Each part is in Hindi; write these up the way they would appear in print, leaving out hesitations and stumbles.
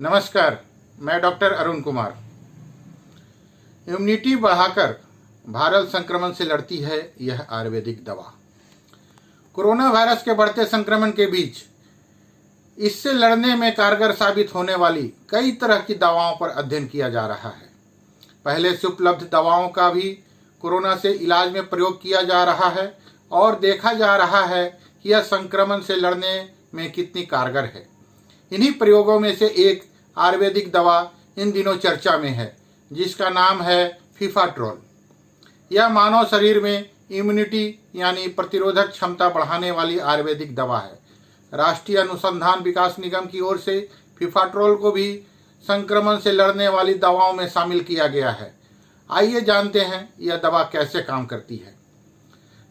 नमस्कार, मैं डॉक्टर अरुण कुमार। इम्यूनिटी बढ़ाकर वायरल संक्रमण से लड़ती है यह आयुर्वेदिक दवा। कोरोना वायरस के बढ़ते संक्रमण के बीच इससे लड़ने में कारगर साबित होने वाली कई तरह की दवाओं पर अध्ययन किया जा रहा है। पहले से उपलब्ध दवाओं का भी कोरोना से इलाज में प्रयोग किया जा रहा है और देखा जा रहा है कि यह संक्रमण से लड़ने में कितनी कारगर है। इन्हीं प्रयोगों में से एक आयुर्वेदिक दवा इन दिनों चर्चा में है, जिसका नाम है फीफाट्रोल। यह मानव शरीर में इम्यूनिटी यानी प्रतिरोधक क्षमता बढ़ाने वाली आयुर्वेदिक दवा है। राष्ट्रीय अनुसंधान विकास निगम की ओर से फीफाट्रोल को भी संक्रमण से लड़ने वाली दवाओं में शामिल किया गया है। आइए जानते हैं यह दवा कैसे काम करती है।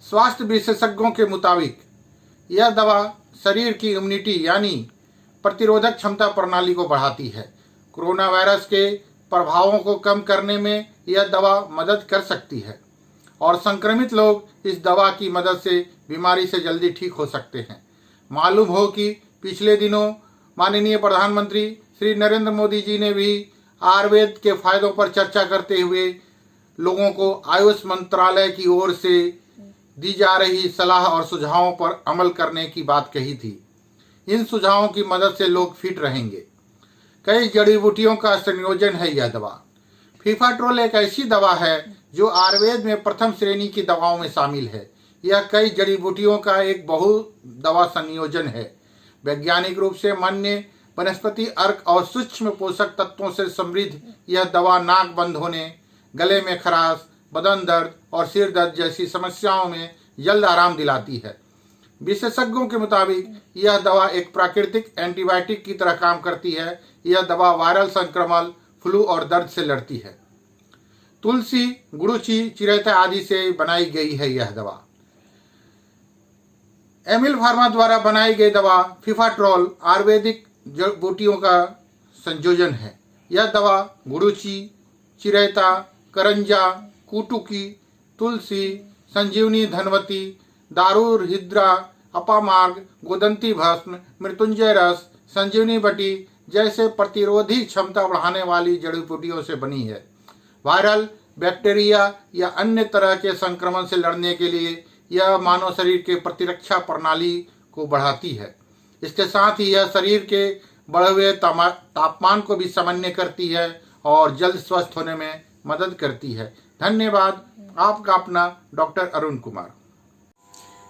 स्वास्थ्य विशेषज्ञों के मुताबिक यह दवा शरीर की इम्यूनिटी यानी प्रतिरोधक क्षमता प्रणाली को बढ़ाती है। कोरोना वायरस के प्रभावों को कम करने में यह दवा मदद कर सकती है और संक्रमित लोग इस दवा की मदद से बीमारी से जल्दी ठीक हो सकते हैं। मालूम हो कि पिछले दिनों माननीय प्रधानमंत्री श्री नरेंद्र मोदी जी ने भी आयुर्वेद के फायदों पर चर्चा करते हुए लोगों को आयुष मंत्रालय की ओर से दी जा रही सलाह और सुझावों पर अमल करने की बात कही थी। इन सुझावों की मदद से लोग फिट रहेंगे। कई जड़ी बूटियों का संयोजन है यह दवा। फीफाट्रोल एक ऐसी दवा है जो आयुर्वेद में प्रथम श्रेणी की दवाओं में शामिल है। यह कई जड़ी बूटियों का एक बहु दवा संयोजन है। वैज्ञानिक रूप से मान्य वनस्पति अर्क और सूक्ष्म पोषक तत्वों से समृद्ध यह दवा नाक बंद होने, गले में खराश, बदन दर्द और सिर दर्द जैसी समस्याओं में जल्द आराम दिलाती है। विशेषज्ञों के मुताबिक यह दवा एक प्राकृतिक एंटीबायोटिक की तरह काम करती है। यह दवा वायरल संक्रमण, फ्लू और दर्द से लड़ती है। तुलसी, गुड़ुचि, चिरैता आदि से बनाई गई है यह दवा। एमिल फार्मा द्वारा बनाई गई दवा फीफाट्रोल आयुर्वेदिक जड़ बूटियों का संयोजन है। यह दवा गुड़ुचि, चिरैता, करंजा, कुटुकी, तुलसी, संजीवनी धनवती, दारूर हिद्रा, अपामार्ग, गोदंती भस्म, मृत्युंजय रस, संजीवनी बटी जैसे प्रतिरोधी क्षमता बढ़ाने वाली जड़ी बूटियों से बनी है। वायरल, बैक्टीरिया या अन्य तरह के संक्रमण से लड़ने के लिए यह मानव शरीर के प्रतिरक्षा प्रणाली को बढ़ाती है। इसके साथ ही यह शरीर के बढ़े हुए तापमान को भी सामान्य करती है और जल्द स्वस्थ होने में मदद करती है। धन्यवाद। आपका अपना डॉक्टर अरुण कुमार।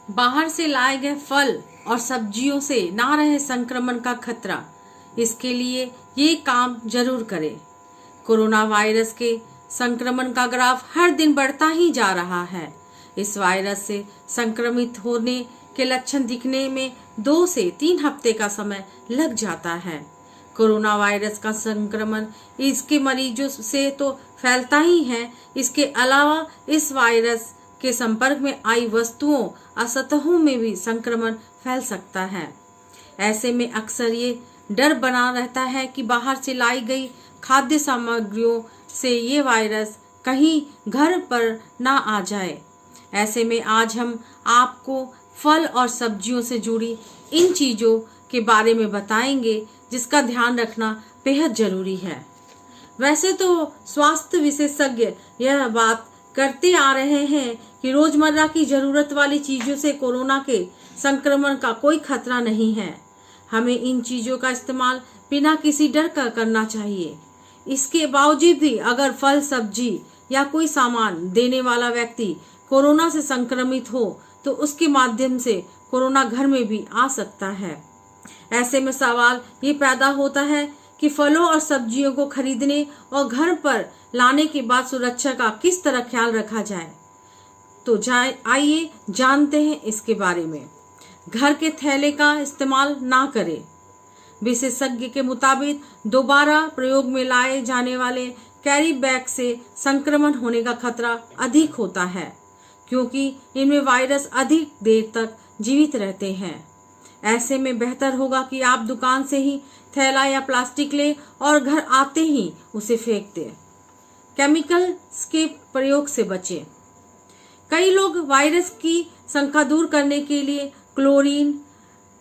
बाहर से लाए गए फल और सब्जियों से ना रहे संक्रमण का खतरा, इसके लिए ये काम जरूर करें। कोरोना वायरस के संक्रमण का ग्राफ हर दिन बढ़ता ही जा रहा है। इस वायरस से संक्रमित होने के लक्षण दिखने में 2 से 3 हफ्ते का समय लग जाता है। कोरोना वायरस का संक्रमण इसके मरीजों से तो फैलता ही है, इसके अलावा इस वायरस के संपर्क में आई वस्तुओं और सतहों में भी संक्रमण फैल सकता है। ऐसे में अक्सर ये डर बना रहता है कि बाहर से लाई गई खाद्य सामग्रियों से ये वायरस कहीं घर पर ना आ जाए। ऐसे में आज हम आपको फल और सब्जियों से जुड़ी इन चीजों के बारे में बताएंगे जिसका ध्यान रखना बेहद जरूरी है। वैसे तो स्वास्थ्य विशेषज्ञ यह बात करते आ रहे हैं कि रोजमर्रा की जरूरत वाली चीजों से कोरोना के संक्रमण का कोई खतरा नहीं है। हमें इन चीजों का इस्तेमाल बिना किसी डर का करना चाहिए। इसके बावजूद भी अगर फल, सब्जी या कोई सामान देने वाला व्यक्ति कोरोना से संक्रमित हो तो उसके माध्यम से कोरोना घर में भी आ सकता है। ऐसे में सवाल ये पैदा होता है कि फलों और सब्जियों को खरीदने और घर पर लाने के बाद सुरक्षा का किस तरह ख्याल रखा जाए। तो आइए जानते हैं इसके बारे में। घर के थैले का इस्तेमाल ना करें। विशेषज्ञ के मुताबिक दोबारा प्रयोग में लाए जाने वाले कैरी बैग से संक्रमण होने का खतरा अधिक होता है, क्योंकि इनमें वायरस अधिक देर तक जीवित रहते हैं। ऐसे में बेहतर होगा कि आप दुकान से ही थैला या प्लास्टिक लें और घर आते ही उसे फेंक दें। केमिकल्स के प्रयोग से बचें। कई लोग वायरस की शंका दूर करने के लिए क्लोरीन,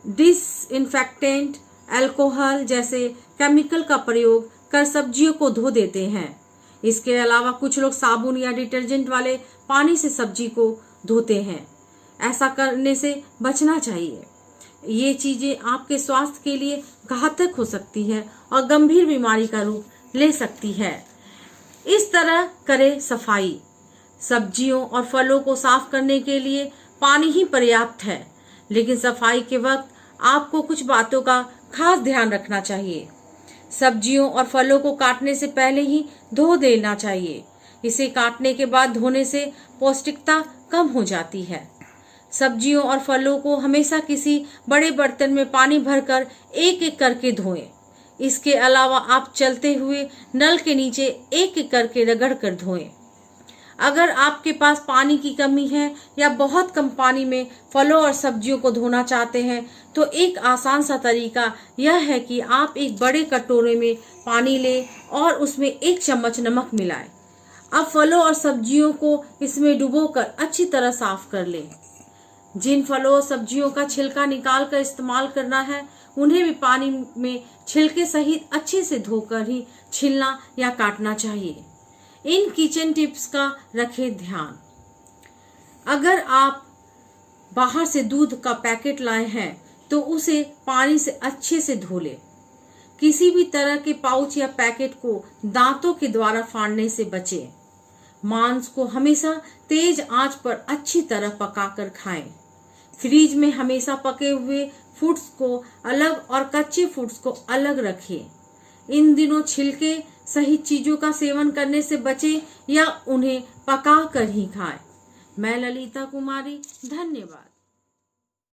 डिसइंफेक्टेंट अल्कोहल जैसे केमिकल का प्रयोग कर सब्जियों को धो देते हैं। इसके अलावा कुछ लोग साबुन या डिटर्जेंट वाले पानी से सब्जी को धोते हैं। ऐसा करने से बचना चाहिए। ये चीजें आपके स्वास्थ्य के लिए घातक हो सकती है और गंभीर बीमारी का रूप ले सकती है। इस तरह करें सफाई। सब्जियों और फलों को साफ करने के लिए पानी ही पर्याप्त है, लेकिन सफाई के वक्त आपको कुछ बातों का खास ध्यान रखना चाहिए। सब्जियों और फलों को काटने से पहले ही धो देना चाहिए। इसे काटने के बाद धोने से पौष्टिकता कम हो जाती है। सब्जियों और फलों को हमेशा किसी बड़े बर्तन में पानी भरकर एक एक करके धोएं। इसके अलावा आप चलते हुए नल के नीचे एक एक करके रगड़ कर धोएं। अगर आपके पास पानी की कमी है या बहुत कम पानी में फलों और सब्जियों को धोना चाहते हैं तो एक आसान सा तरीका यह है कि आप एक बड़े कटोरे में पानी लें और उसमें 1 चम्मच नमक मिलाएं। अब फलों और सब्जियों को इसमें डुबोकर अच्छी तरह साफ कर लें। जिन फलों और सब्जियों का छिलका निकाल कर इस्तेमाल करना है उन्हें भी पानी में छिलके सहित अच्छे से धोकर ही छीलना या काटना चाहिए। इन किचन टिप्स का रखें ध्यान। अगर आप बाहर से दूध का पैकेट लाए हैं तो उसे पानी से अच्छे से धो लें। किसी भी तरह के पाउच या पैकेट को दांतों के द्वारा फाड़ने से बचें। मांस को हमेशा तेज आंच पर अच्छी तरह पकाकर खाएं। फ्रिज में हमेशा पके हुए फूड्स को अलग और कच्चे फूड्स को अलग रखें। इन दिनों छिलके सहित चीजों का सेवन करने से बचें या उन्हें पका कर ही खाएं। मैं ललिता कुमारी, धन्यवाद।